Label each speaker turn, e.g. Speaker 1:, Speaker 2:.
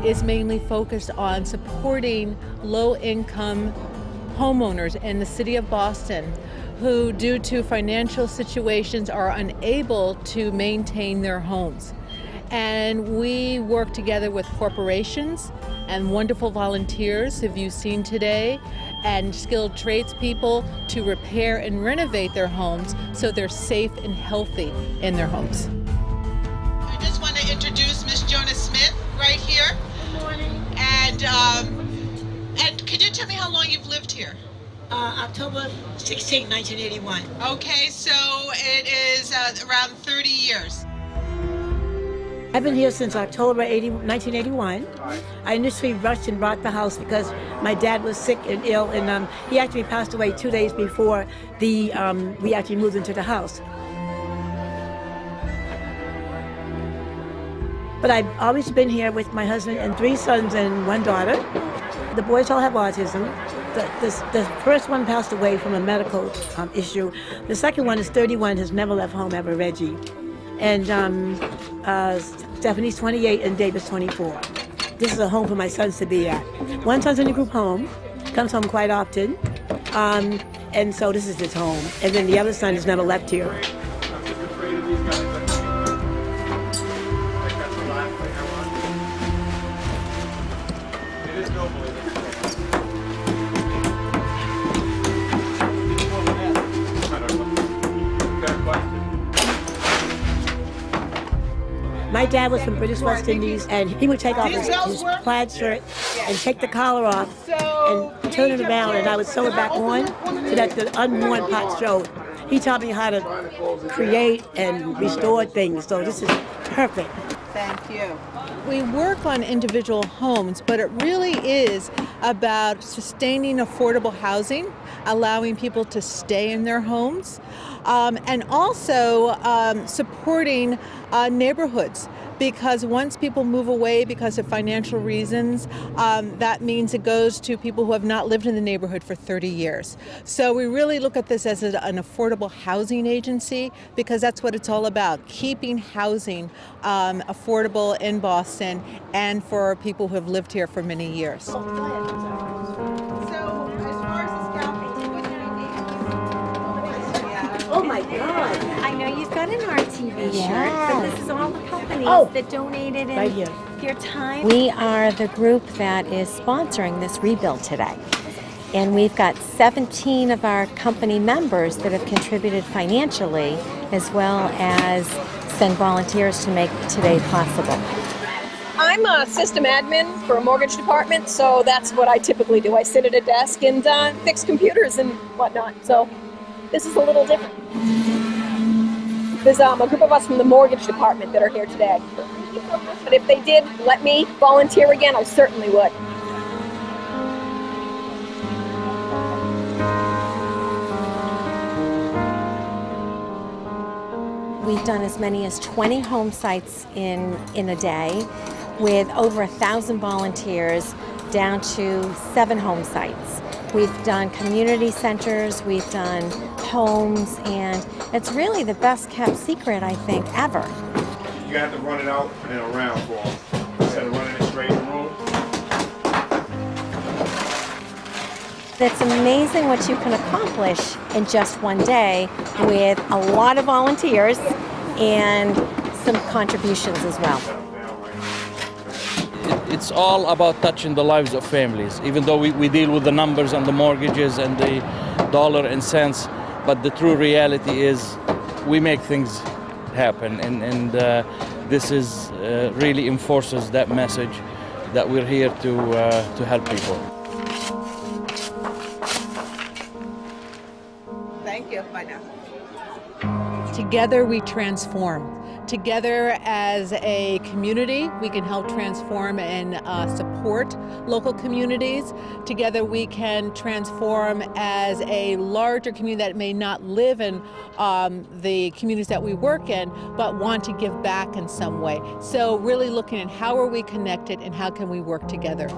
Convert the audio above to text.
Speaker 1: is mainly focused on supporting low-income homeowners in the city of Boston who, due to financial situations, are unable to maintain their homes. And we work together with corporations and wonderful volunteers, who you've seen today, and skilled tradespeople to repair and renovate their homes so they're safe and healthy in their homes.
Speaker 2: I just want to introduce Miss Jonah Smith right here.
Speaker 3: Good morning.
Speaker 2: And could you tell me how long you've lived here?
Speaker 3: October 16, 1981.
Speaker 2: Okay, so it is around 30 years.
Speaker 3: I've been here since October 1981. I initially rushed and bought the house because my dad was sick and ill, and he actually passed away 2 days before we actually moved into the house. But I've always been here with my husband and 3 sons and 1 daughter. The boys all have autism. The first one passed away from a medical issue. The second one is 31, has never left home ever, Reggie. And Stephanie's 28 and David's 24. This is a home for my sons to be at. One son's in a group home, comes home quite often, and so this is his home. And then the other son has never left here. My dad was from British West Indies, and he would take off his plaid shirt and take the collar off and turn it around, and I would sew it back on so that the unworn part showed. He taught me how to create and restore things, so this is perfect.
Speaker 2: Thank you.
Speaker 1: We work on individual homes, but it really is about sustaining affordable housing, allowing people to stay in their homes, and also supporting neighborhoods. Because once people move away because of financial reasons, that means it goes to people who have not lived in the neighborhood for 30 years. So we really look at this as an affordable housing agency, because that's what it's all about, keeping housing affordable in Boston and for people who have lived here for many years.
Speaker 2: So, as far as the scalping, what do you need?
Speaker 3: Oh my God!
Speaker 4: I know you've got an RTV shirt, but this is all the companies that donated
Speaker 3: Right here.
Speaker 4: your time.
Speaker 5: We are the group that is sponsoring this rebuild today. And we've got 17 of our company members that have contributed financially, as well as send volunteers to make today possible.
Speaker 6: I'm a system admin for a mortgage department, so that's what I typically do. I sit at a desk and fix computers and whatnot. So this is a little different. There's a group of us from the mortgage department that are here today. But if they did let me volunteer again, I certainly would.
Speaker 5: We've done as many as 20 home sites in a day, with over 1,000 volunteers, down to 7 home sites. We've done community centers, we've done homes, and it's really the best kept secret, I think, ever.
Speaker 7: You have to run it out and around for them instead of running it straight in the road.
Speaker 5: It's amazing what you can accomplish in just one day with a lot of volunteers and some contributions as well.
Speaker 8: It's all about touching the lives of families, even though we deal with the numbers and the mortgages and the dollar and cents, but the true reality is we make things happen, and this is really enforces that message that we're here to help people.
Speaker 2: Thank you. Bye now.
Speaker 1: Together we transform. Together as a community, we can help transform and support local communities. Together we can transform as a larger community that may not live in the communities that we work in, but want to give back in some way. So really looking at how are we connected and how can we work together.